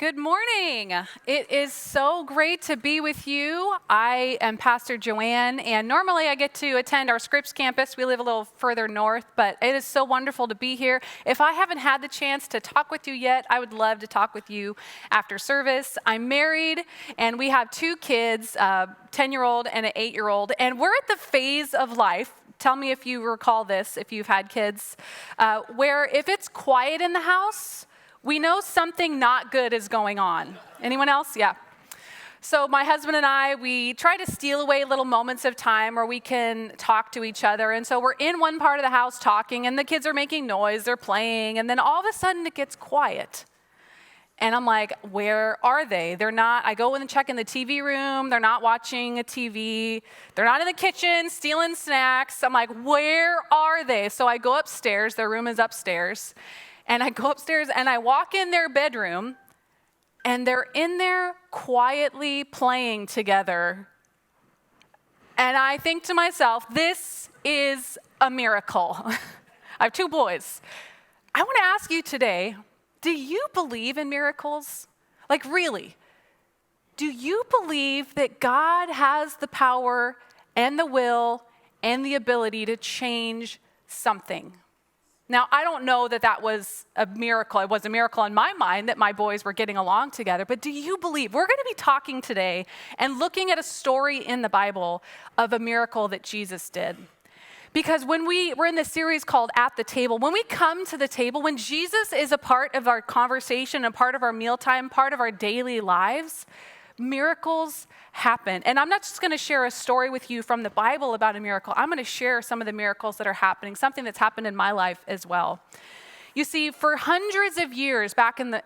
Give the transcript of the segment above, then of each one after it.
Good morning. It is so great to be with you. I am Pastor Joanne, and normally I get to attend our Scripps campus. We live a little further north, but it is so wonderful to be here. If I haven't had the chance to talk with you yet, I would love to talk with you after service. I'm married, and we have two kids, a 10-year-old and an 8-year-old, and we're at the phase of life. Tell me if you recall this, if you've had kids, where if it's quiet in the house, we know something not good is going on. Anyone else? Yeah. So my husband and I, we try to steal away little moments of time where we can talk to each other. And so we're in one part of the house talking, and the kids are making noise, they're playing, and then all of a sudden it gets quiet. And I'm like, where are they? They're not, I go in and check in the TV room, they're not watching a TV, they're not in the kitchen stealing snacks. I'm like, where are they? So I go upstairs, their room is upstairs. And I go upstairs and I walk in their bedroom, and they're in there quietly playing together. And I think to myself, this is a miracle. I have two boys. I want to ask you today, do you believe in miracles? Like, really? Do you believe that God has the power and the will and the ability to change something? Now, I don't know that that was a miracle. It was a miracle in my mind that my boys were getting along together. But do you believe? We're going to be talking today and looking at a story in the Bible of a miracle that Jesus did. Because when we're in this series called At the Table, when we come to the table, when Jesus is a part of our conversation, a part of our mealtime, part of our daily lives, miracles happen. And I'm not just going to share a story with you from the Bible about a miracle. I'm going to share some of the miracles that are happening, something that's happened in my life as well. You see, for hundreds of years back in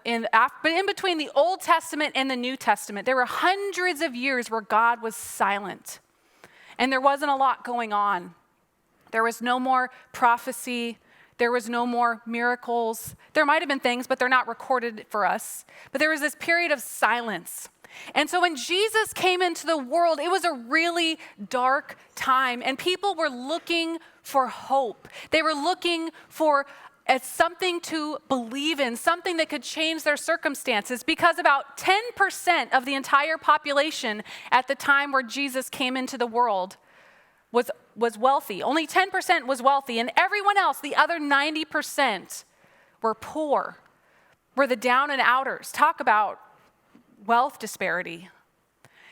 between the Old Testament and the New Testament, there were hundreds of years where God was silent. And there wasn't a lot going on. There was no more prophecy. There was no more miracles. There might have been things, but they're not recorded for us. But there was this period of silence. And so when Jesus came into the world, it was a really dark time, and people were looking for hope. They were looking for something to believe in, something that could change their circumstances, because about 10% of the entire population at the time where Jesus came into the world was wealthy. Only 10% was wealthy, and everyone else, the other 90%, were poor, were the down and outers. Talk about wealth disparity.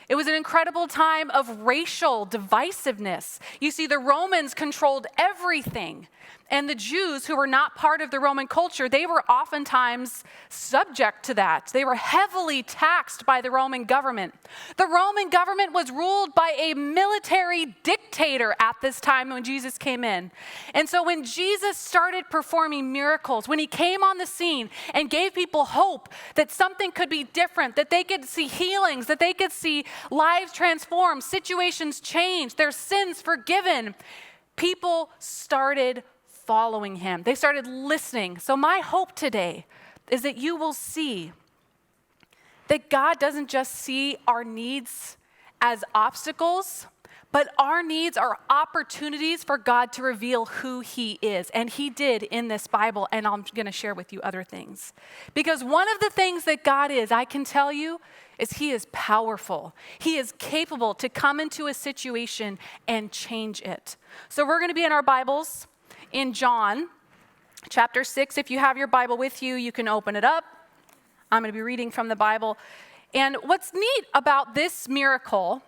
It was an incredible time of racial divisiveness. You see, the Romans controlled everything. And the Jews, who were not part of the Roman culture, they were oftentimes subject to that. They were heavily taxed by the Roman government. The Roman government was ruled by a military dictator at this time when Jesus came in. And so when Jesus started performing miracles, when he came on the scene and gave people hope that something could be different, that they could see healings, that they could see lives transformed, situations changed, their sins forgiven, people started following him. They started listening. So my hope today is that you will see that God doesn't just see our needs as obstacles, but our needs are opportunities for God to reveal who he is. And he did in this Bible, and I'm going to share with you other things. Because one of the things that God is, I can tell you, is he is powerful. He is capable to come into a situation and change it. So we're going to be in our Bibles in John chapter 6. If you have your Bible with you, you can open it up. I'm going to be reading from the Bible. And what's neat about this miracle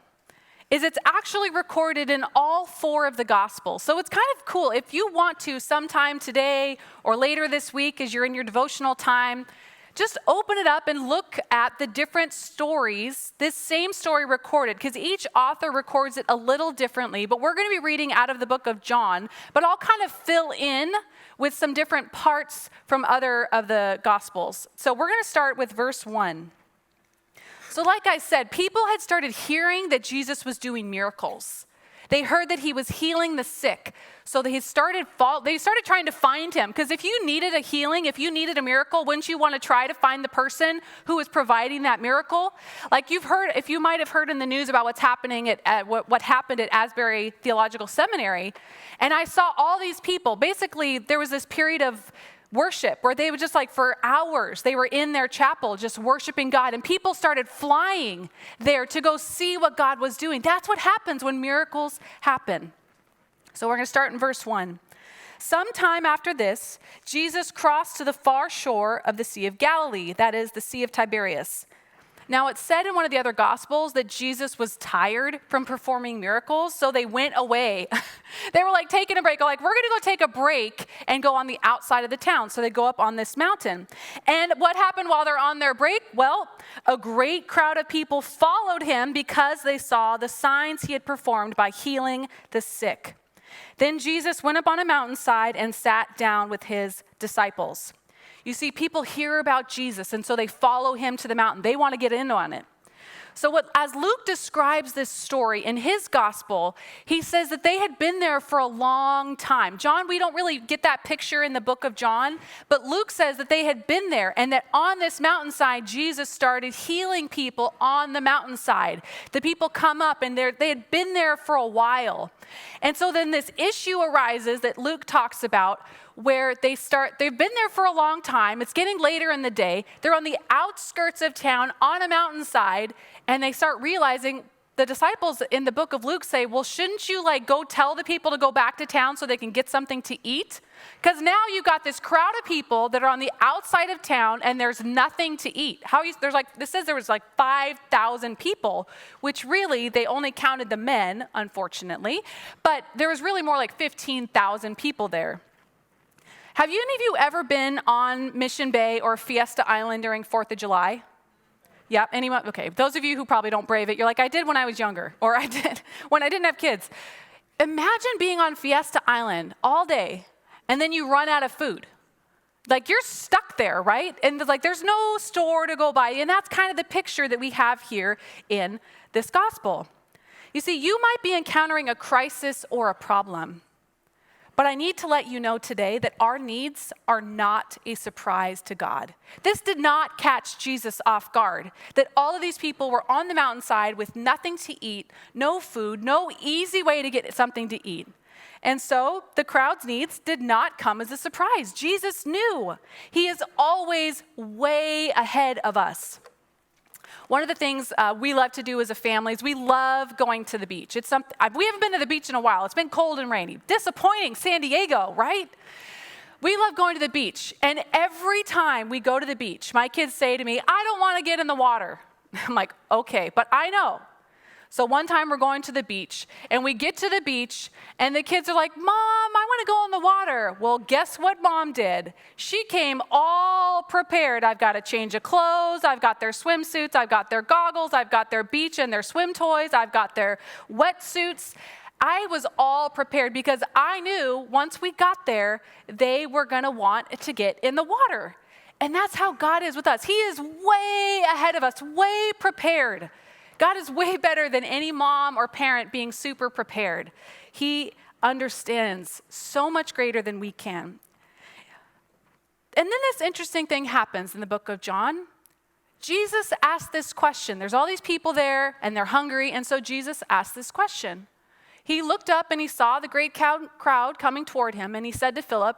is it's actually recorded in all 4 of the Gospels. So it's kind of cool. If you want to sometime today or later this week as you're in your devotional time, just open it up and look at the different stories, this same story recorded, because each author records it a little differently. But we're going to be reading out of the book of John, but I'll kind of fill in with some different parts from other of the Gospels. So we're going to start with verse 1. So like I said, people had started hearing that Jesus was doing miracles. They heard that he was healing the sick. So they started trying to find him. Because if you needed a healing, if you needed a miracle, wouldn't you want to try to find the person who was providing that miracle? Like you might have heard in the news about what's happening what happened at Asbury Theological Seminary. And I saw all these people. Basically, there was this period of worship where they would just like for hours, they were in their chapel just worshiping God, and people started flying there to go see what God was doing. That's what happens when miracles happen. So we're going to start in verse 1. Sometime after this, Jesus crossed to the far shore of the Sea of Galilee, that is the Sea of Tiberias. Now, it's said in one of the other Gospels that Jesus was tired from performing miracles, so they went away. They were like taking a break, like, we're going to go take a break and go on the outside of the town. So they go up on this mountain. And what happened while they're on their break? Well, a great crowd of people followed him because they saw the signs he had performed by healing the sick. Then Jesus went up on a mountainside and sat down with his disciples. You see, people hear about Jesus, and so they follow him to the mountain. They want to get in on it. So as Luke describes this story in his gospel, he says that they had been there for a long time. John, we don't really get that picture in the book of John, but Luke says that they had been there and that on this mountainside, Jesus started healing people on the mountainside. The people come up and they had been there for a while. And so then this issue arises that Luke talks about where they've been there for a long time. It's getting later in the day. They're on the outskirts of town on a mountainside, and they start realizing, the disciples in the book of Luke say, well, shouldn't you like go tell the people to go back to town so they can get something to eat? Because now you've got this crowd of people that are on the outside of town and there's nothing to eat. This says there was like 5,000 people, which really they only counted the men, unfortunately, but there was really more like 15,000 people there. Have any of you ever been on Mission Bay or Fiesta Island during 4th of July? Yep, anyone? Okay, those of you who probably don't brave it, you're like, I did when I was younger, or I did when I didn't have kids. Imagine being on Fiesta Island all day, and then you run out of food. Like, you're stuck there, right? And like, there's no store to go by, and that's kind of the picture that we have here in this gospel. You see, you might be encountering a crisis or a problem. But I need to let you know today that our needs are not a surprise to God. This did not catch Jesus off guard, that all of these people were on the mountainside with nothing to eat, no food, no easy way to get something to eat. And so the crowd's needs did not come as a surprise. Jesus knew. He is always way ahead of us. One of the things we love to do as a family is we love going to the beach. It's something we haven't been to the beach in a while. It's been cold and rainy. Disappointing, San Diego, right? We love going to the beach. And every time we go to the beach, my kids say to me, I don't want to get in the water. I'm like, okay, but I know. So one time we're going to the beach, and we get to the beach, and the kids are like, Mom, I want to go in the water. Well, guess what Mom did? She came all prepared. I've got a change of clothes. I've got their swimsuits. I've got their goggles. I've got their beach and their swim toys. I've got their wetsuits. I was all prepared because I knew once we got there, they were going to want to get in the water. And that's how God is with us. He is way ahead of us, way prepared. God is way better than any mom or parent being super prepared. He understands so much greater than we can. And then this interesting thing happens in the book of John. Jesus asked this question. There's all these people there, and they're hungry, and so Jesus asked this question. He looked up and he saw the great crowd coming toward him, and he said to Philip,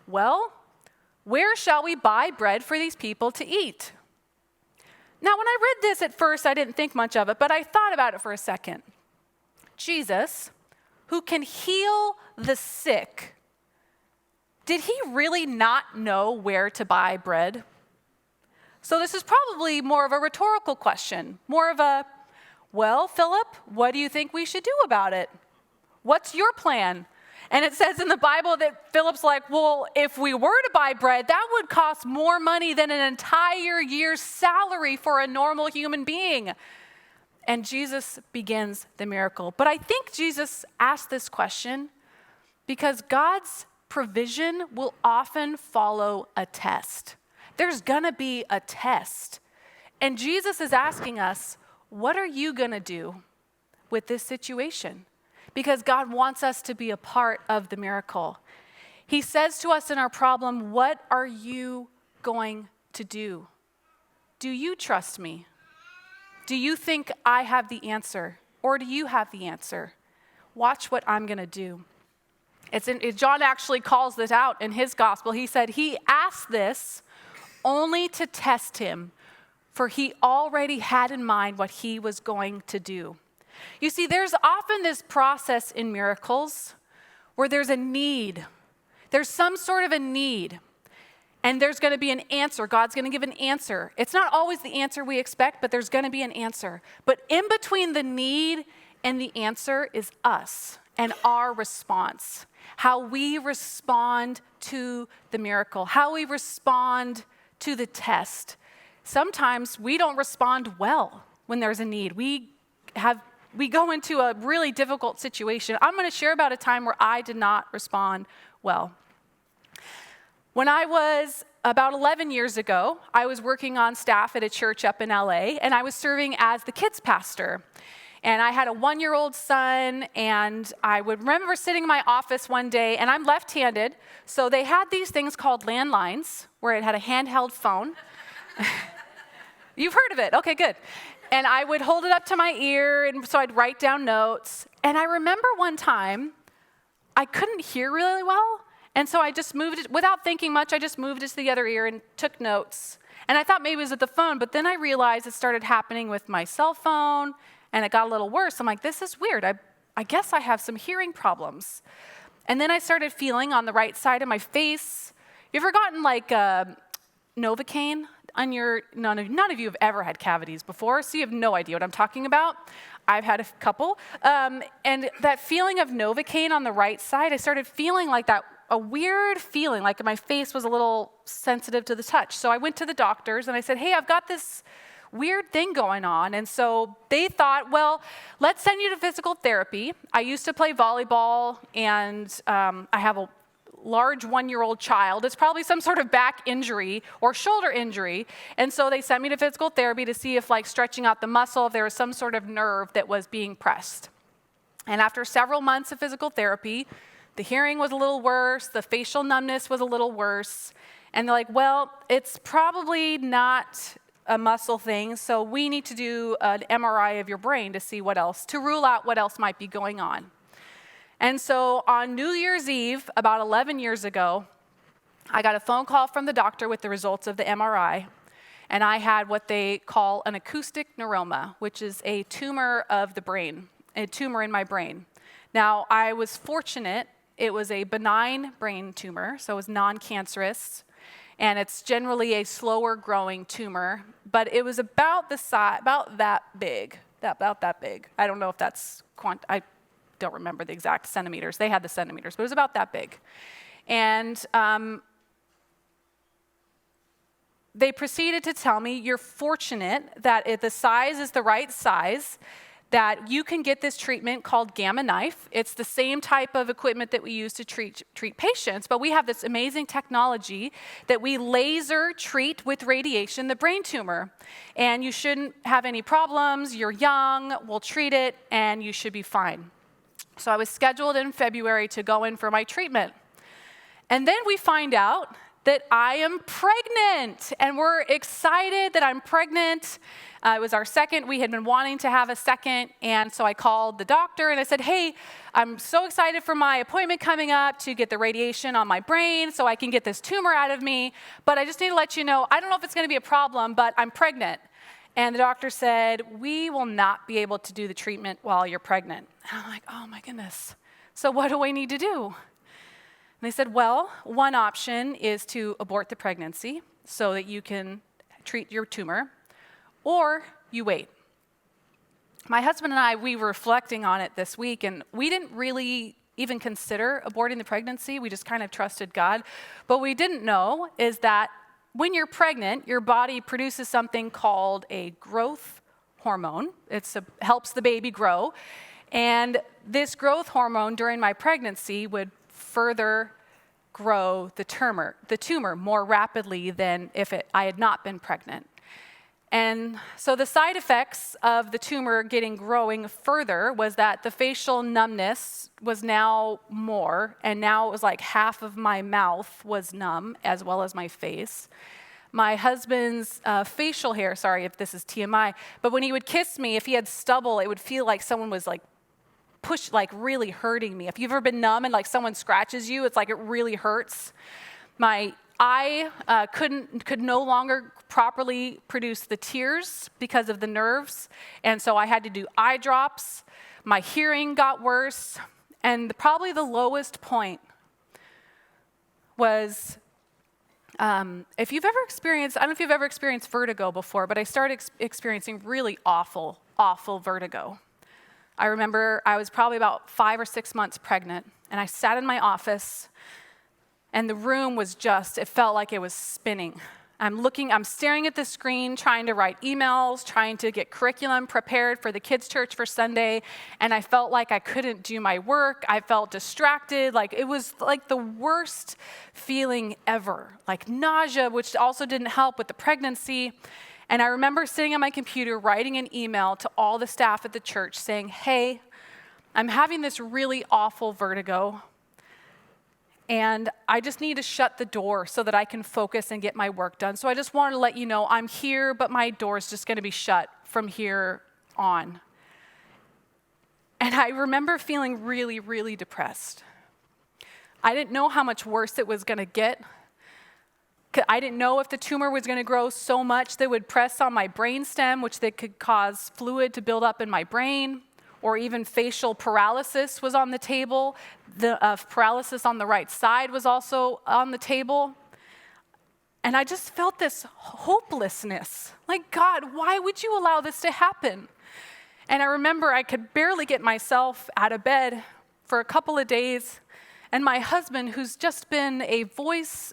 well, where shall we buy bread for these people to eat? Now, when I read this at first, I didn't think much of it, but I thought about it for a second. Jesus, who can heal the sick, did he really not know where to buy bread? So this is probably more of a rhetorical question, more of a, well, Philip, what do you think we should do about it? What's your plan? And it says in the Bible that Philip's like, well, if we were to buy bread, that would cost more money than an entire year's salary for a normal human being. And Jesus begins the miracle. But I think Jesus asked this question because God's provision will often follow a test. There's going to be a test. And Jesus is asking us, what are you going to do with this situation? Because God wants us to be a part of the miracle. He says to us in our problem, what are you going to do? Do you trust me? Do you think I have the answer? Or do you have the answer? Watch what I'm going to do. John actually calls this out in his gospel. He said he asked this only to test him, for he already had in mind what he was going to do. You see, there's often this process in miracles where there's a need. There's some sort of a need, and there's going to be an answer. God's going to give an answer. It's not always the answer we expect, but there's going to be an answer. But in between the need and the answer is us and our response, how we respond to the miracle, how we respond to the test. Sometimes we don't respond well when there's a need. We go into a really difficult situation. I'm going to share about a time where I did not respond well. When I was about 11 years ago, I was working on staff at a church up in LA, and I was serving as the kids pastor. And I had a 1-year-old son, and I would remember sitting in my office one day, and I'm left-handed, so they had these things called landlines, where it had a handheld phone. You've heard of it. Okay, good. And I would hold it up to my ear, and so I'd write down notes. And I remember one time, I couldn't hear really well, and so I just moved it, without thinking much, I just moved it to the other ear and took notes. And I thought maybe it was at the phone, but then I realized it started happening with my cell phone, and it got a little worse. I'm like, this is weird. I guess I have some hearing problems. And then I started feeling on the right side of my face. You ever gotten like Novocaine on your, none of you have ever had cavities before, so you have no idea what I'm talking about. I've had a couple. And that feeling of Novocaine on the right side, I started feeling like that, a weird feeling, like my face was a little sensitive to the touch. So I went to the doctors and I said, hey, I've got this weird thing going on. And so they thought, well, let's send you to physical therapy. I used to play volleyball, and I have a large 1-year-old child. It's probably some sort of back injury or shoulder injury. And so they sent me to physical therapy to see if, like, stretching out the muscle, if there was some sort of nerve that was being pressed. And after several months of physical therapy, the hearing was a little worse, the facial numbness was a little worse. And they're like, well, it's probably not a muscle thing, so we need to do an MRI of your brain to see what else, to rule out what else might be going on. And so on New Year's Eve, about 11 years ago, I got a phone call from the doctor with the results of the MRI, and I had what they call an acoustic neuroma, which is a tumor of the brain, a tumor in my brain. Now, I was fortunate. It was a benign brain tumor, so it was non-cancerous, and it's generally a slower growing tumor, but it was about the size, about that big. I don't know if that's, I don't remember the exact centimeters. They had the centimeters, but it was about that big. And they proceeded to tell me, you're fortunate that if the size is the right size, that you can get this treatment called Gamma Knife. It's the same type of equipment that we use to treat patients, but we have this amazing technology that we laser treat with radiation the brain tumor. And you shouldn't have any problems. You're young, we'll treat it, and you should be fine. So I was scheduled in February to go in for my treatment. And then we find out that I am pregnant, and we're excited that I'm pregnant. It was our second. We had been wanting to have a second, and so I called the doctor, and I said, hey, I'm so excited for my appointment coming up to get the radiation on my brain so I can get this tumor out of me, but I just need to let you know, I don't know if it's going to be a problem, but I'm pregnant. And the doctor said, we will not be able to do the treatment while you're pregnant. And I'm like, oh my goodness. So what do I need to do? And they said, well, one option is to abort the pregnancy so that you can treat your tumor, or you wait. My husband and I, we were reflecting on it this week, and we didn't really even consider aborting the pregnancy. We just kind of trusted God. But what we didn't know is that when you're pregnant, your body produces something called a growth hormone. It helps the baby grow. And this growth hormone during my pregnancy would further grow the tumor more rapidly than if I had not been pregnant. And so the side effects of the tumor growing further was that the facial numbness was now more, and now it was like half of my mouth was numb, as well as my face. My husband's facial hair, sorry if this is TMI, but when he would kiss me, if he had stubble, it would feel like someone was like really hurting me. If you've ever been numb and like someone scratches you, it's like it really hurts. My eye could no longer properly produce the tears because of the nerves, and so I had to do eye drops. My hearing got worse, and probably the lowest point was, if you've ever experienced, I don't know if you've ever experienced vertigo before, but I started experiencing really awful vertigo. I remember I was probably about 5 or 6 months pregnant, and I sat in my office, and the room was it felt like it was spinning. I'm staring at the screen, trying to write emails, trying to get curriculum prepared for the kids' church for Sunday, and I felt like I couldn't do my work. I felt distracted, like it was like the worst feeling ever, like nausea, which also didn't help with the pregnancy. And I remember sitting on my computer writing an email to all the staff at the church saying, hey, I'm having this really awful vertigo, and I just need to shut the door so that I can focus and get my work done. So I just wanted to let you know I'm here, but my door's just going to be shut from here on. And I remember feeling really, really depressed. I didn't know how much worse it was going to get. I didn't know if the tumor was going to grow so much that it would press on my brainstem, which that could cause fluid to build up in my brain, or even facial paralysis was on the table. The paralysis on the right side was also on the table. And I just felt this hopelessness. Like, God, why would you allow this to happen? And I remember I could barely get myself out of bed for a couple of days. And my husband, who's just been a voice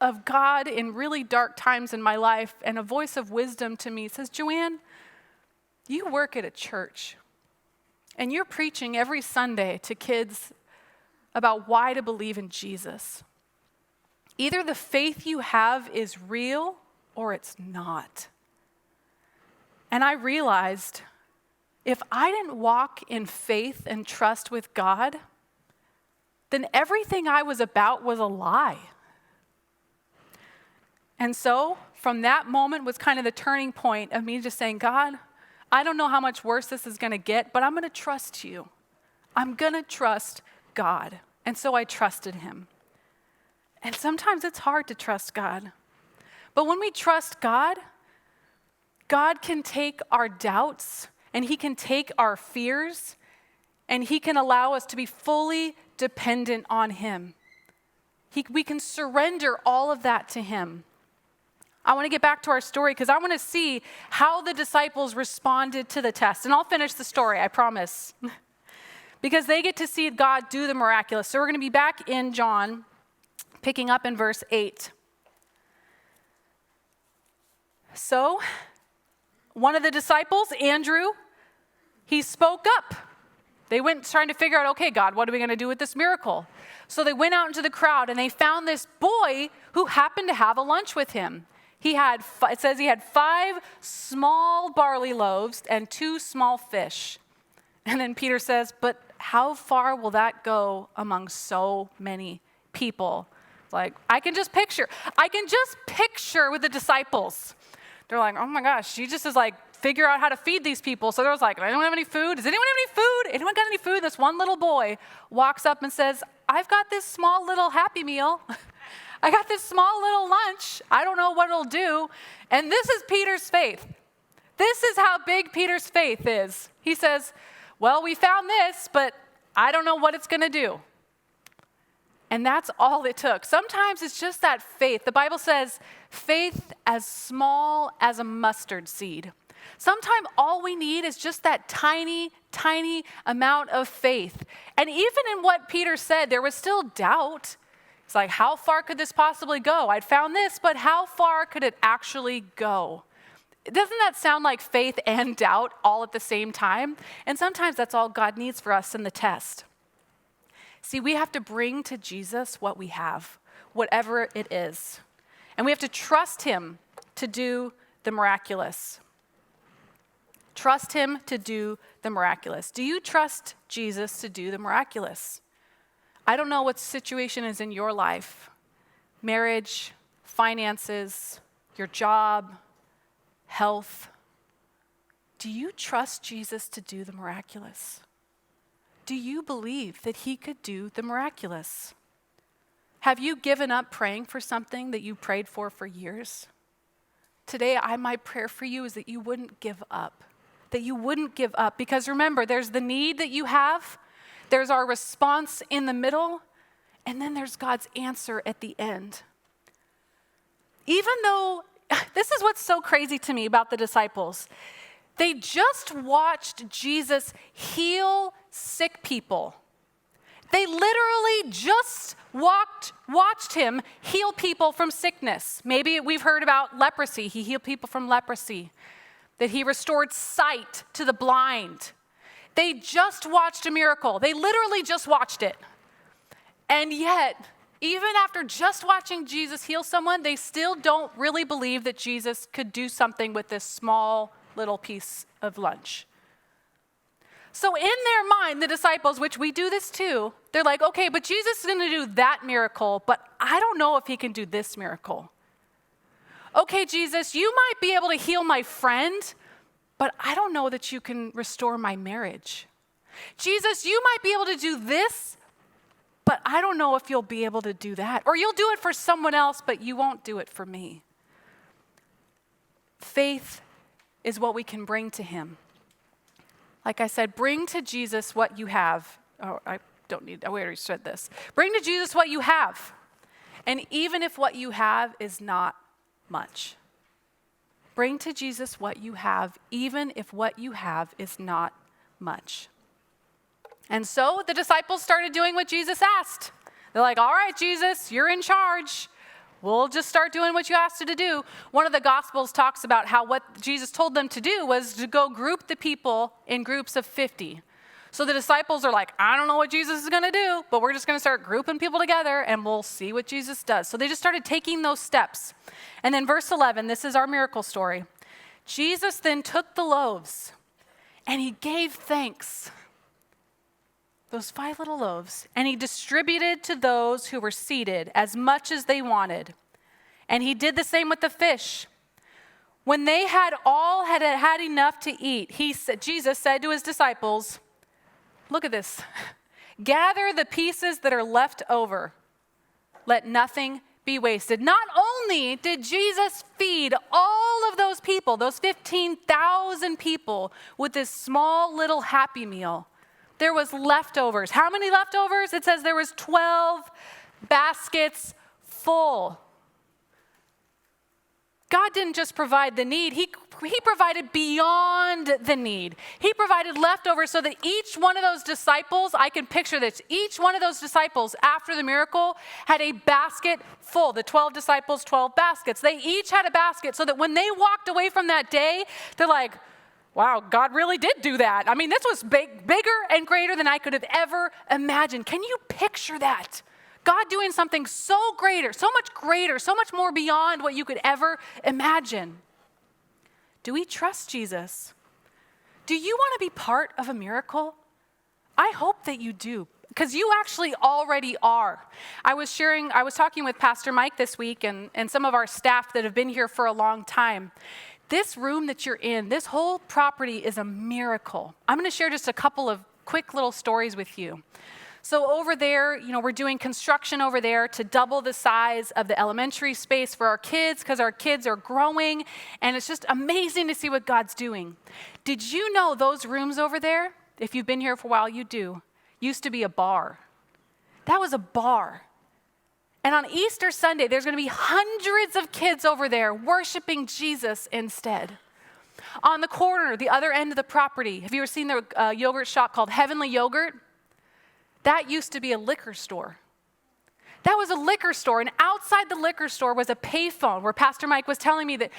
of God in really dark times in my life and a voice of wisdom to me, says, Joanne, you work at a church. And you're preaching every Sunday to kids about why to believe in Jesus. Either the faith you have is real or it's not. And I realized if I didn't walk in faith and trust with God, then everything I was about was a lie. And so from that moment was kind of the turning point of me just saying, God, I don't know how much worse this is going to get, but I'm going to trust you. I'm going to trust God. And so I trusted him. And sometimes it's hard to trust God. But when we trust God, God can take our doubts and he can take our fears and he can allow us to be fully dependent on him. We can surrender all of that to him. I want to get back to our story because I want to see how the disciples responded to the test. And I'll finish the story, I promise. Because they get to see God do the miraculous. So we're going to be back in John, picking up in verse 8. So, one of the disciples, Andrew, he spoke up. They went trying to figure out, okay, God, what are we going to do with this miracle? So they went out into the crowd and they found this boy who happened to have a lunch with him. It says he had 5 small barley loaves and 2 small fish. And then Peter says, but how far will that go among so many people? Like, I can just picture with the disciples. They're like, oh my gosh, Jesus is like, figure out how to feed these people. So there was like, anyone have any food? Does anyone have any food? Anyone got any food? This one little boy walks up and says, I've got this small little Happy Meal. I got this small little lunch. I don't know what it'll do. And this is Peter's faith. This is how big Peter's faith is. He says, well, we found this, but I don't know what it's going to do. And that's all it took. Sometimes it's just that faith. The Bible says faith as small as a mustard seed. Sometimes all we need is just that tiny, tiny amount of faith. And even in what Peter said, there was still doubt. It's like, how far could this possibly go? I'd found this, but how far could it actually go? Doesn't that sound like faith and doubt all at the same time? And sometimes that's all God needs for us in the test. See, we have to bring to Jesus what we have, whatever it is. And we have to trust him to do the miraculous. Trust him to do the miraculous. Do you trust Jesus to do the miraculous? I don't know what situation is in your life. Marriage, finances, your job, health. Do you trust Jesus to do the miraculous? do you believe that he could do the miraculous? Have you given up praying for something that you prayed for years? Today, my prayer for you is that you wouldn't give up. That you wouldn't give up. Because remember, there's the need that you have, there's our response in the middle, and then there's God's answer at the end. Even though, this is what's so crazy to me about the disciples. They just watched Jesus heal sick people. They literally just watched him heal people from sickness. Maybe we've heard about leprosy. He healed people from leprosy. That he restored sight to the blind. They just watched a miracle. They literally just watched it. And yet, even after just watching Jesus heal someone, they still don't really believe that Jesus could do something with this small little piece of lunch. So in their mind, the disciples, which we do this too, they're like, okay, but Jesus is going to do that miracle, but I don't know if he can do this miracle. Okay, Jesus, you might be able to heal my friend, but I don't know that you can restore my marriage. Jesus, you might be able to do this, but I don't know if you'll be able to do that. Or you'll do it for someone else, but you won't do it for me. Faith is what we can bring to him. Like I said, bring to Jesus what you have. Oh, I already said this. Bring to Jesus what you have. And even if what you have is not much. Bring to Jesus what you have, even if what you have is not much. And so the disciples started doing what Jesus asked. They're like, all right, Jesus, you're in charge. We'll just start doing what you asked us to do. One of the Gospels talks about how what Jesus told them to do was to go group the people in groups of 50. So the disciples are like, I don't know what Jesus is going to do, but we're just going to start grouping people together and we'll see what Jesus does. So they just started taking those steps. And then verse 11, this is our miracle story. Jesus then took the loaves and he gave thanks. Those 5 little loaves, and he distributed to those who were seated as much as they wanted. And he did the same with the fish. When they had had enough to eat, Jesus said to his disciples, look at this, gather the pieces that are left over. Let nothing be wasted. Not only did Jesus feed all of those people, those 15,000 people, with this small little happy meal, there was leftovers. How many leftovers? It says there was 12 baskets full. God didn't just provide the need. He provided beyond the need. He provided leftovers so that each one of those disciples, I can picture this, each one of those disciples after the miracle had a basket full. The 12 disciples, 12 baskets. They each had a basket so that when they walked away from that day, they're like, wow, God really did do that. I mean, this was bigger and greater than I could have ever imagined. Can you picture that? God doing something so greater, so much more beyond what you could ever imagine. Do we trust Jesus? Do you want to be part of a miracle? I hope that you do, because you actually already are. I was talking with Pastor Mike this week and some of our staff that have been here for a long time. This room that you're in, this whole property is a miracle. I'm going to share just a couple of quick little stories with you. So over there, we're doing construction over there to double the size of the elementary space for our kids because our kids are growing, and it's just amazing to see what God's doing. Did you know those rooms over there, if you've been here for a while, you do, used to be a bar? That was a bar. And on Easter Sunday, there's going to be hundreds of kids over there worshiping Jesus instead. On the corner, the other end of the property, have you ever seen the yogurt shop called Heavenly Yogurt? That used to be a liquor store. That was a liquor store, and outside the liquor store was a payphone where Pastor Mike was telling me that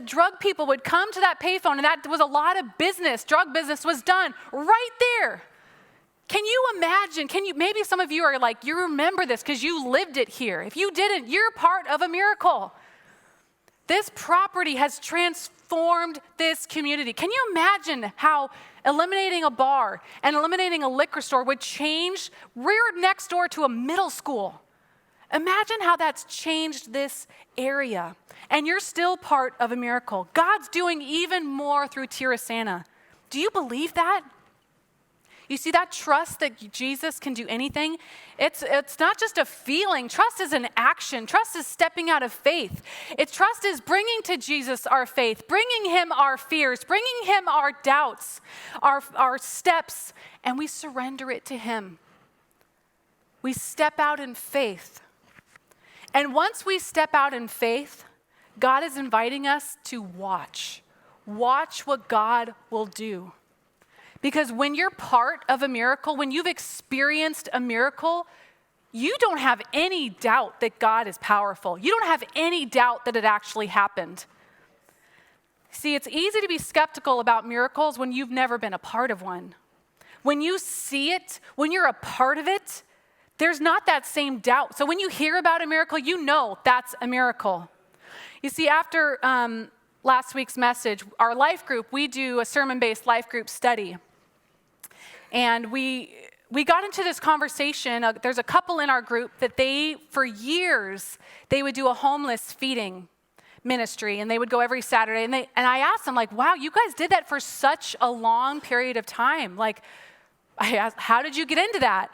drug people would come to that payphone, and that was a lot of business. Drug business was done right there. Can you imagine? Maybe some of you are like, you remember this because you lived it here. If you didn't, you're part of a miracle. This property has transformed this community. Can you imagine how eliminating a bar and eliminating a liquor store would change? We're next door to a middle school. Imagine how that's changed this area. And you're still part of a miracle. God's doing even more through Tirasana. Do you believe that? You see, that trust that Jesus can do anything, it's not just a feeling. Trust is an action. Trust is stepping out of faith. Trust is bringing to Jesus our faith, bringing him our fears, bringing him our doubts, our steps, and we surrender it to him. We step out in faith. And once we step out in faith, God is inviting us to watch. Watch what God will do. Because when you're part of a miracle, when you've experienced a miracle, you don't have any doubt that God is powerful. You don't have any doubt that it actually happened. See, it's easy to be skeptical about miracles when you've never been a part of one. When you see it, when you're a part of it, there's not that same doubt. So when you hear about a miracle, you know that's a miracle. You see, after last week's message, our life group, we do a sermon-based life group study. And we got into this conversation. There's a couple in our group that for years, they would do a homeless feeding ministry, and they would go every Saturday. And I asked them, like, wow, you guys did that for such a long period of time. Like, I asked, how did you get into that?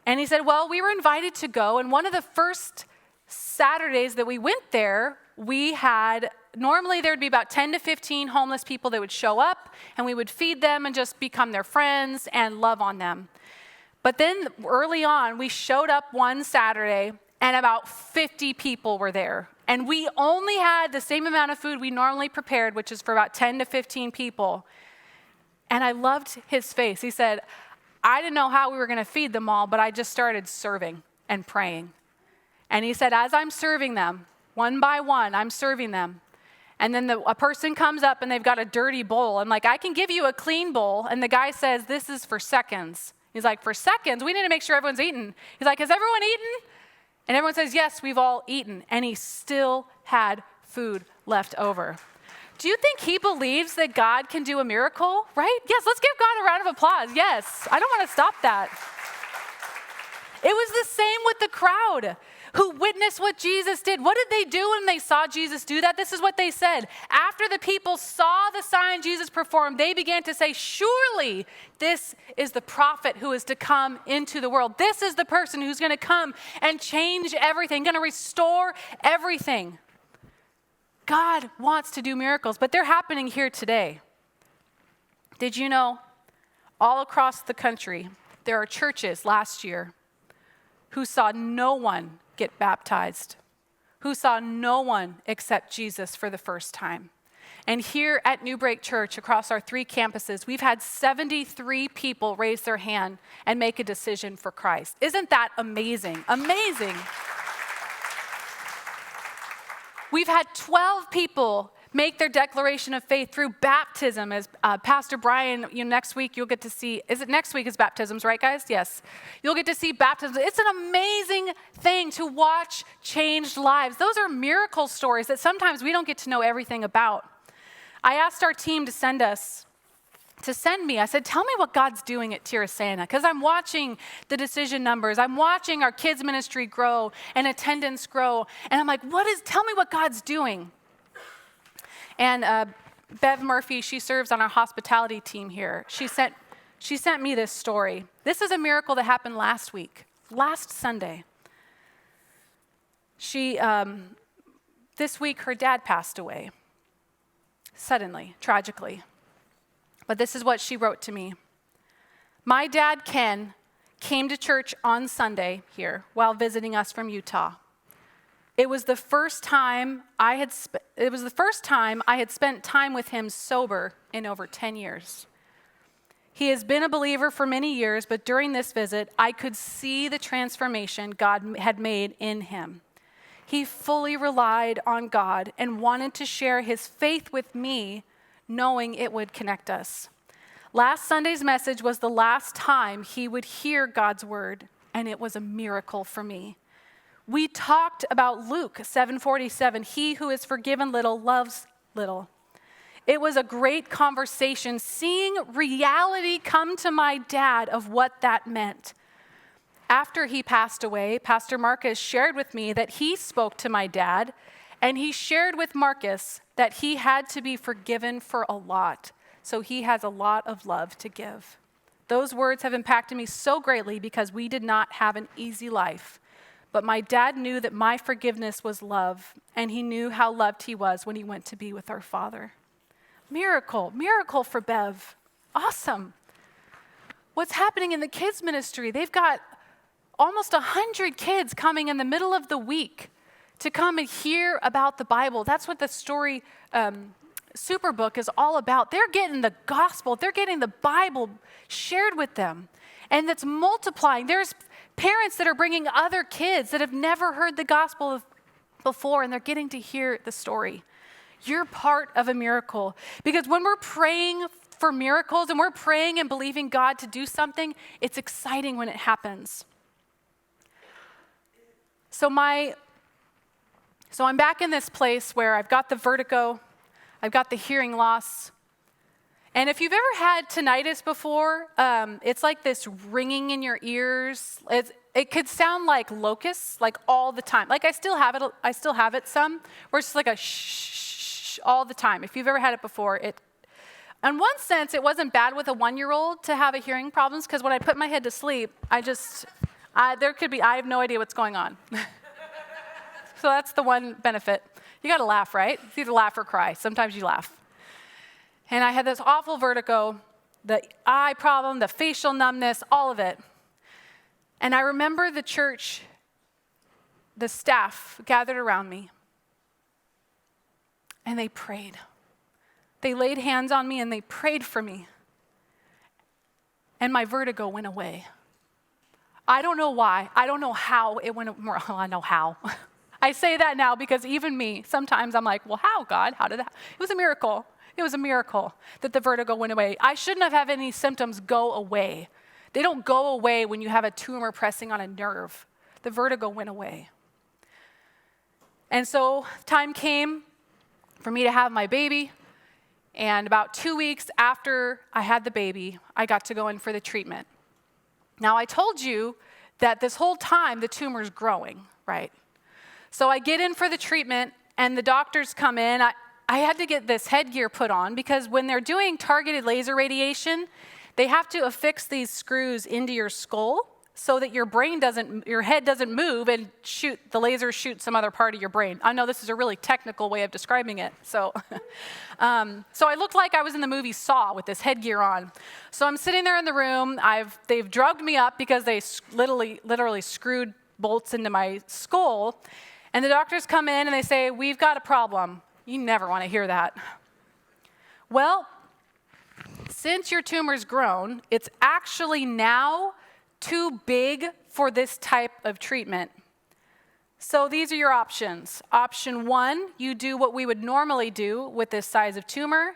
And he said, well, we were invited to go, and one of the first Saturdays that we went there, normally there would be about 10 to 15 homeless people that would show up, and we would feed them and just become their friends and love on them. But then early on, we showed up one Saturday, and about 50 people were there. And we only had the same amount of food we normally prepared, which is for about 10 to 15 people. And I loved his face. He said, I didn't know how we were going to feed them all, but I just started serving and praying. And he said, as I'm serving them, one by one, I'm serving them. And then a person comes up and they've got a dirty bowl. I'm like, I can give you a clean bowl. And the guy says, this is for seconds. He's like, for seconds? We need to make sure everyone's eaten. He's like, has everyone eaten? And everyone says, yes, we've all eaten. And he still had food left over. Do you think he believes that God can do a miracle, right? Yes, let's give God a round of applause. Yes, I don't want to stop that. It was the same with the crowd who witnessed what Jesus did. What did they do when they saw Jesus do that? This is what they said. After the people saw the sign Jesus performed, they began to say, surely this is the prophet who is to come into the world. This is the person who's going to come and change everything, going to restore everything. God wants to do miracles, but they're happening here today. Did you know all across the country, there are churches last year who saw no one get baptized, who saw no one accept Jesus for the first time. And here at Newbreak Church, across our 3 campuses, we've had 73 people raise their hand and make a decision for Christ. Isn't that amazing? Amazing. We've had 12 people make their declaration of faith through baptism. As Pastor Brian, next week you'll get to see, is it next week is baptisms, right guys? Yes. You'll get to see baptisms. It's an amazing thing to watch changed lives. Those are miracle stories that sometimes we don't get to know everything about. I asked our team to send me. I said, tell me what God's doing at Tirasana, because I'm watching the decision numbers. I'm watching our kids ministry grow and attendance grow. And I'm like, tell me what God's doing. And Bev Murphy, she serves on our hospitality team here. She sent me this story. This is a miracle that happened last Sunday. This week her dad passed away, suddenly, tragically. But this is what she wrote to me. My dad, Ken, came to church on Sunday here while visiting us from Utah. It was the first time I had spent time with him sober in over 10 years. He has been a believer for many years, but during this visit, I could see the transformation God had made in him. He fully relied on God and wanted to share his faith with me, knowing it would connect us. Last Sunday's message was the last time he would hear God's word, and it was a miracle for me. We talked about Luke 7:47, he who is forgiven little loves little. It was a great conversation, seeing reality come to my dad of what that meant. After he passed away, Pastor Marcus shared with me that he spoke to my dad, and he shared with Marcus that he had to be forgiven for a lot, so he has a lot of love to give. Those words have impacted me so greatly because we did not have an easy life. But my dad knew that my forgiveness was love, and he knew how loved he was when he went to be with our Father. Miracle for Bev. Awesome. What's happening in the kids ministry? They've got almost 100 kids coming in the middle of the week to come and hear about the Bible. That's what the story Superbook is all about. They're getting the gospel. They're getting the Bible shared with them. And that's multiplying. There's parents that are bringing other kids that have never heard the gospel before, and they're getting to hear the story. You're part of a miracle. Because when we're praying for miracles and we're praying and believing God to do something, it's exciting when it happens. So I'm back in this place where I've got the vertigo, I've got the hearing loss. And if you've ever had tinnitus before, it's like this ringing in your ears. It could sound like locusts, like all the time. Like I still have it some, where it's just like a shh all the time. If you've ever had it before, in one sense, it wasn't bad with a 1-year-old to have a hearing problems, because when I put my head to sleep, I have no idea what's going on. So that's the one benefit. You got to laugh, right? It's either laugh or cry. Sometimes you laugh. And I had this awful vertigo, the eye problem, the facial numbness, all of it. And I remember the church, the staff gathered around me, and they prayed. They laid hands on me and they prayed for me. And my vertigo went away. I don't know why. I don't know how it went. Well, I know how. I say that now because even me, sometimes I'm like, well, how, God? How did that? It was a miracle. It was a miracle that the vertigo went away. I shouldn't have had any symptoms go away. They don't go away when you have a tumor pressing on a nerve. The vertigo went away. And so time came for me to have my baby. And about 2 weeks after I had the baby, I got to go in for the treatment. Now, I told you that this whole time the tumor's growing, right? So I get in for the treatment, and the doctors come in. I had to get this headgear put on because when they're doing targeted laser radiation, they have to affix these screws into your skull so that your head doesn't move and the laser shoots some other part of your brain. I know this is a really technical way of describing it. So I looked like I was in the movie Saw with this headgear on. So I'm sitting there in the room. They've drugged me up because they literally screwed bolts into my skull. And the doctors come in and they say, we've got a problem. You never want to hear that. Well, since your tumor's grown, it's actually now too big for this type of treatment. So these are your options. Option 1, you do what we would normally do with this size of tumor,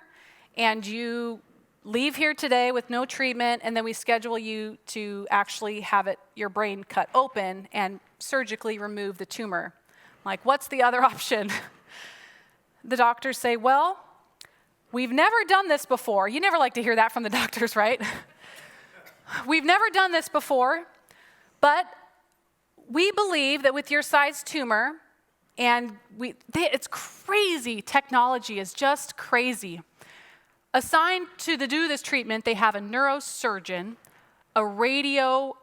and you leave here today with no treatment, and then we schedule you to actually have your brain cut open and surgically remove the tumor. I'm like, what's the other option? The doctors say, well, we've never done this before. You never like to hear that from the doctors, right? We've never done this before, but we believe that with your size tumor, and it's crazy. Technology is just crazy. Assigned to do this treatment, they have a neurosurgeon, a radiologist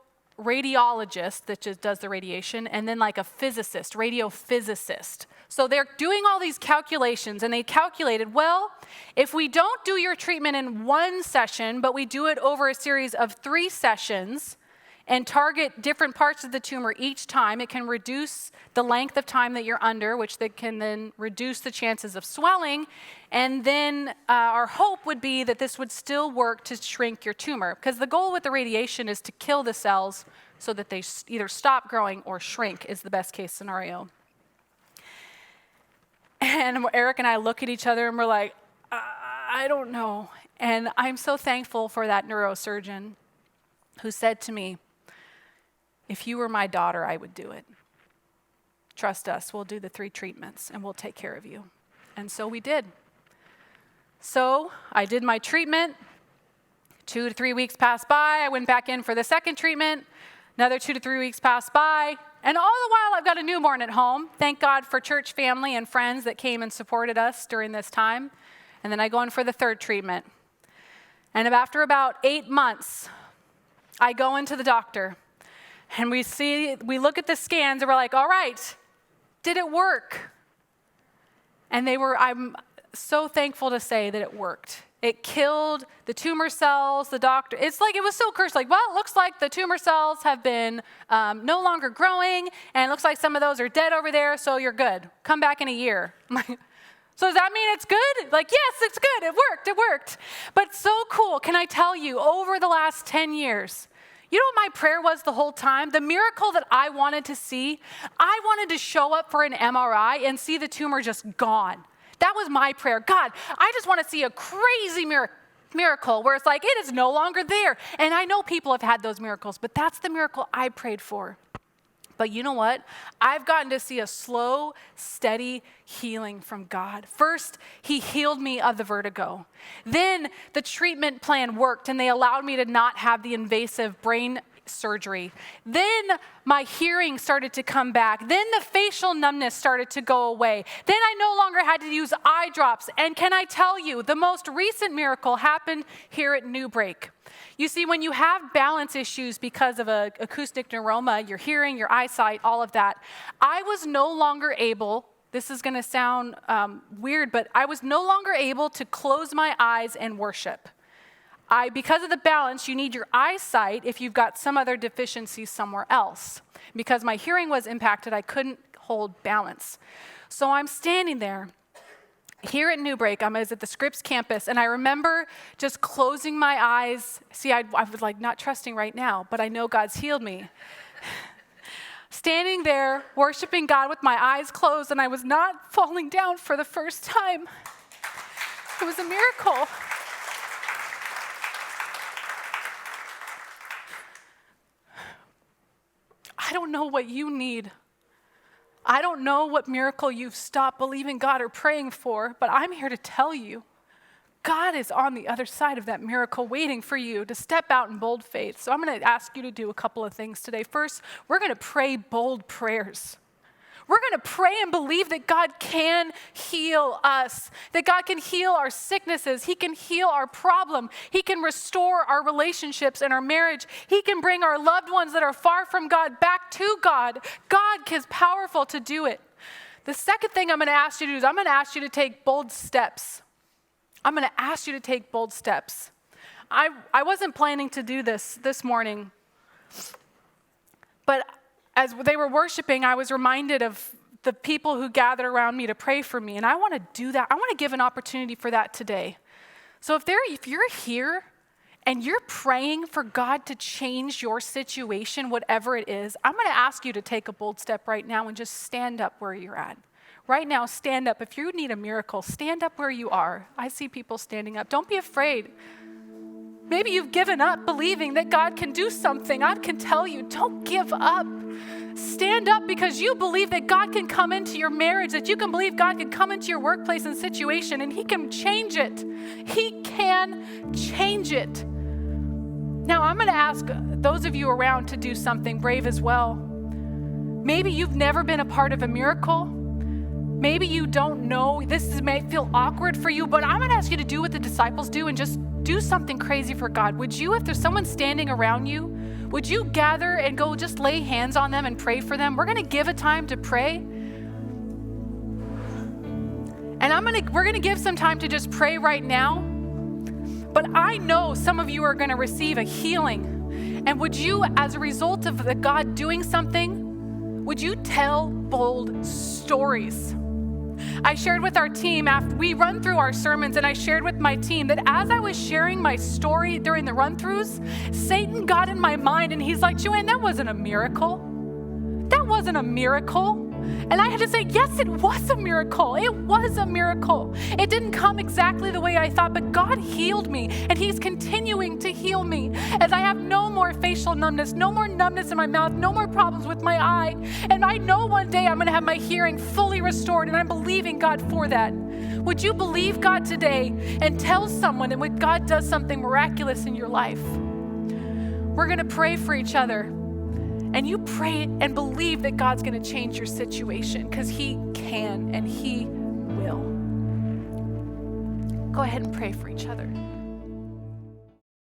that just does the radiation, and then like a physicist, radiophysicist. So they're doing all these calculations, and they calculated, well, if we don't do your treatment in one session, but we do it over a series of 3 sessions and target different parts of the tumor each time, it can reduce the length of time that you're under, which can then reduce the chances of swelling. And then our hope would be that this would still work to shrink your tumor, because the goal with the radiation is to kill the cells so that they either stop growing or shrink is the best case scenario. And Eric and I look at each other and we're like, I don't know. And I'm so thankful for that neurosurgeon who said to me, if you were my daughter, I would do it. Trust us, we'll do the 3 treatments and we'll take care of you. And so we did. So I did my treatment. 2 to 3 weeks passed by. I went back in for the second treatment. Another 2 to 3 weeks passed by. And all the while, I've got a newborn at home. Thank God for church family and friends that came and supported us during this time. And then I go in for the 3rd treatment. And after about 8 months, I go into the doctor and we look at the scans and we're like, all right, did it work? And I'm so thankful to say that it worked. It killed the tumor cells. The doctor, it was so cursed. Like, well, it looks like the tumor cells have been no longer growing, and it looks like some of those are dead over there, so you're good. Come back in a year. So does that mean it's good? Like, yes, it's good. It worked. But so cool, can I tell you, over the last 10 years, you know what my prayer was the whole time? The miracle that I wanted to see, I wanted to show up for an MRI and see the tumor just gone. That was my prayer. God, I just want to see a crazy miracle where it's like, it is no longer there. And I know people have had those miracles, but that's the miracle I prayed for. But you know what? I've gotten to see a slow, steady healing from God. First, he healed me of the vertigo. Then the treatment plan worked and they allowed me to not have the invasive brain surgery. Then my hearing started to come back. Then the facial numbness started to go away. Then I no longer had to use eye drops. And can I tell you, the most recent miracle happened here at Newbreak. You see, when you have balance issues because of an acoustic neuroma, your hearing, your eyesight, all of that, I was no longer able, this is going to sound weird, but I was no longer able to close my eyes and worship. Because of the balance, you need your eyesight if you've got some other deficiency somewhere else. Because my hearing was impacted, I couldn't hold balance. So I'm standing there. Here at Newbreak, I was at the Scripps campus, and I remember just closing my eyes. See, I was like not trusting right now, but I know God's healed me. Standing there, worshiping God with my eyes closed, and I was not falling down for the first time. It was a miracle. I don't know what you need. I don't know what miracle you've stopped believing God or praying for, but I'm here to tell you, God is on the other side of that miracle waiting for you to step out in bold faith. So I'm going to ask you to do a couple of things today. First, we're going to pray bold prayers. We're going to pray and believe that God can heal us, that God can heal our sicknesses. He can heal our problem. He can restore our relationships and our marriage. He can bring our loved ones that are far from God back to God. God is powerful to do it. The second thing I'm going to ask you to do is I'm going to ask you to take bold steps. I'm going to ask you to take bold steps. I wasn't planning to do this morning, but as they were worshiping, I was reminded of the people who gathered around me to pray for me, and I want to do that. I want to give an opportunity for that today. So if you're here and you're praying for God to change your situation, whatever it is, I'm going to ask you to take a bold step right now and just stand up where you're at. Right now, stand up. If you need a miracle, stand up where you are. I see people standing up. Don't be afraid. Maybe you've given up believing that God can do something. I can tell you, don't give up. Stand up because you believe that God can come into your marriage, that you can believe God can come into your workplace and situation, and He can change it. He can change it. Now, I'm going to ask those of you around to do something brave as well. Maybe you've never been a part of a miracle. Maybe you don't know. This may feel awkward for you, but I'm going to ask you to do what the disciples do and just do something crazy for God. Would you, if there's someone standing around you, would you gather and go just lay hands on them and pray for them? We're going to give a time to pray. And we're going to give some time to just pray right now. But I know some of you are going to receive a healing. And would you, as a result of the God doing something, would you tell bold stories? I shared with our team after we run through our sermons, and I shared with my team that as I was sharing my story during the run-throughs, Satan got in my mind and he's like, Joanne, that wasn't a miracle. That wasn't a miracle. And I had to say, yes, it was a miracle. It was a miracle. It didn't come exactly the way I thought, but God healed me, and He's continuing to heal me as I have no more facial numbness, no more numbness in my mouth, no more problems with my eye. And I know one day I'm going to have my hearing fully restored, and I'm believing God for that. Would you believe God today and tell someone that when God does something miraculous in your life? We're going to pray for each other. And you pray and believe that God's going to change your situation because He can and He will. Go ahead and pray for each other.